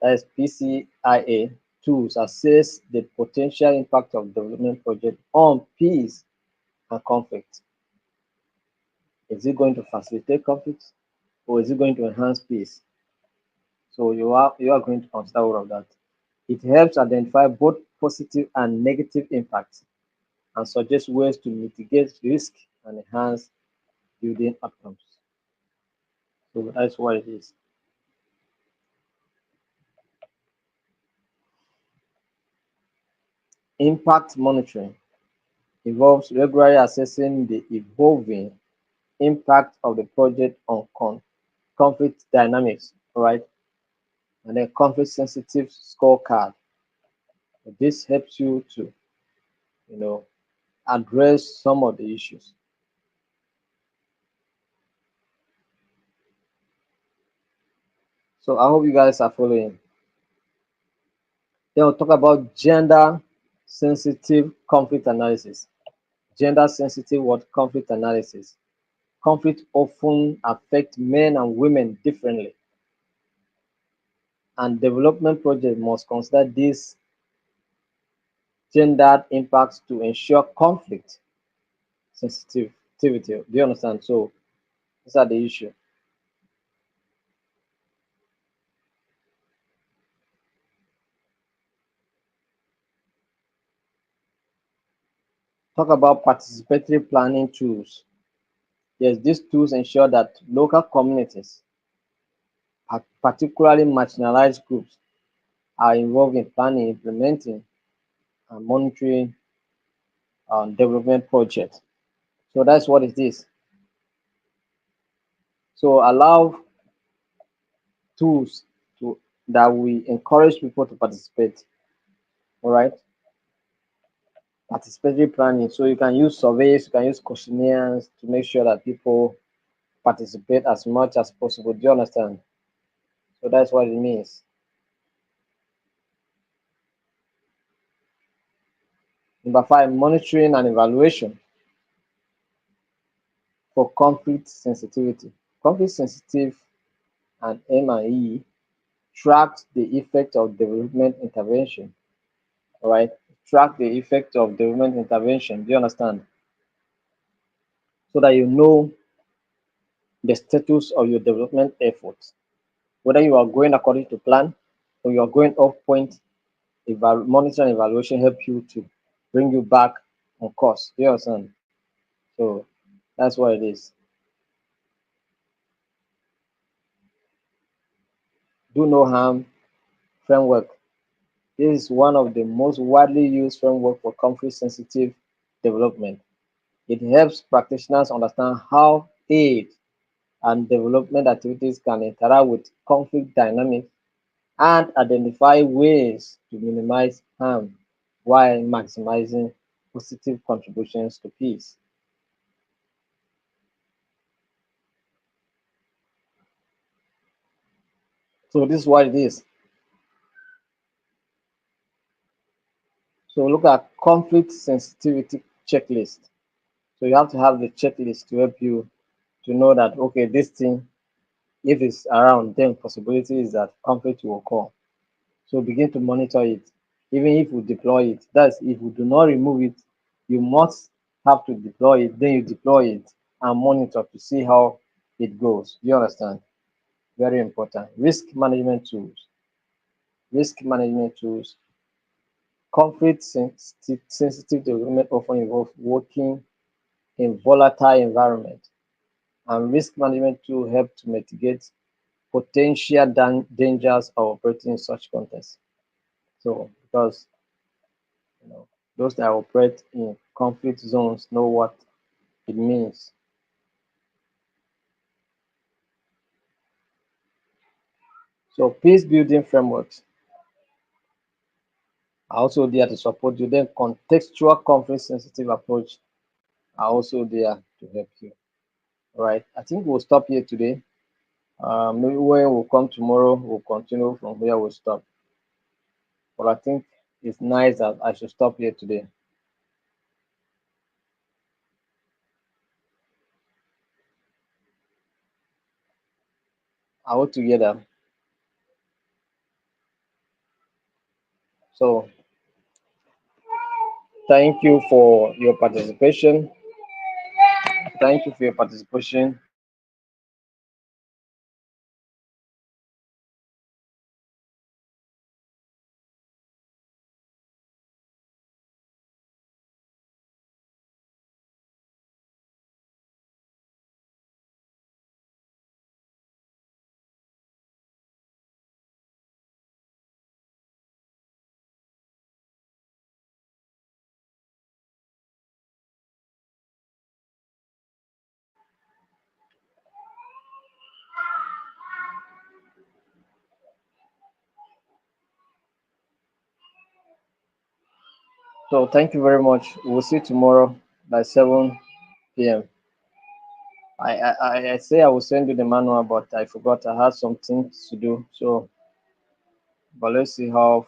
that is PCIA tools assess the potential impact of development project on peace and conflict. Is it going to facilitate conflict or is it going to enhance peace? So you are going to consider all of that. It helps identify both positive and negative impacts and suggest ways to mitigate risk and enhance building outcomes. So that's what it is. Impact monitoring involves regularly assessing the evolving impact of the project on conflict dynamics, all right? And then conflict sensitive scorecard. This helps you to, you know, address some of the issues. So I hope you guys are following. Then we'll talk about gender sensitive conflict analysis. Gender sensitive what conflict analysis. Conflict often affect men and women differently, and development projects must consider these gendered impacts to ensure conflict sensitivity. Do you understand? So these are the issue. Talk about participatory planning tools. Yes, these tools ensure that local communities, particularly marginalized groups, are involved in planning, implementing, and monitoring development projects. So that's what it is. So allow tools to that we encourage people to participate. All right, participatory planning. So you can use surveys, you can use questionnaires to make sure that people participate as much as possible. Do you understand? So that's what it means. Number five, monitoring and evaluation for conflict sensitivity. Conflict sensitive and M&E tracked the effect of development intervention. All right, track the effect of development intervention. Do you understand? So that you know the status of your development efforts, whether you are going according to plan or you are going off point. Monitoring and evaluation help you to bring you back on course. Do you understand? So that's what it is. do no harm framework. This is one of the most widely used framework for conflict sensitive development. It helps practitioners understand how aid and development activities can interact with conflict dynamics and identify ways to minimize harm while maximizing positive contributions to peace. So this is what it is. So look at conflict sensitivity checklist. So you have to have the checklist to help you to know that okay, this thing, if it's around, then possibility is that conflict will occur. So begin to monitor it. Even if you deploy it, that's if you do not remove it, you must have to deploy it, then you deploy it and monitor to see how it goes. You understand? Very important. Risk management tools. Risk management tools. Conflict sensitive development often involve working in volatile environment, and risk management tools help to mitigate potential dangers of operating in such context. So because those that operate in conflict zones know what it means. So peace building frameworks are also there to support you. Then contextual conflict sensitive approach are also there to help you. All right. I think we'll stop here today. Maybe when we'll come tomorrow, we'll continue from where we stop. But I think it's nice that I should stop here today. All together. So thank you for your participation. Thank you for your participation. So thank you very much. We'll see you tomorrow by 7 p.m. I say I will send you the manual, but I forgot I had some things to do. So, but let's see how.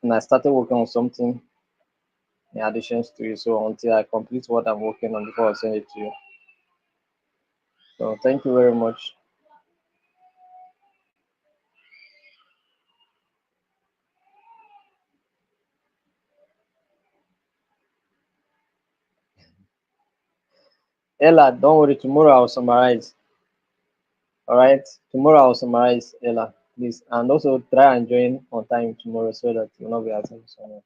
And I started working on something in addition to it. So until I complete what I'm working on before I send it to you. So thank you very much. Ella, don't worry. Tomorrow I'll summarize. All right. Tomorrow I'll summarize, Ella, please, and also try and join on time tomorrow so that you'll not be asking someone.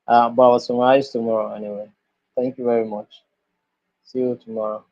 But I'll summarize tomorrow anyway. Thank you very much. See you tomorrow.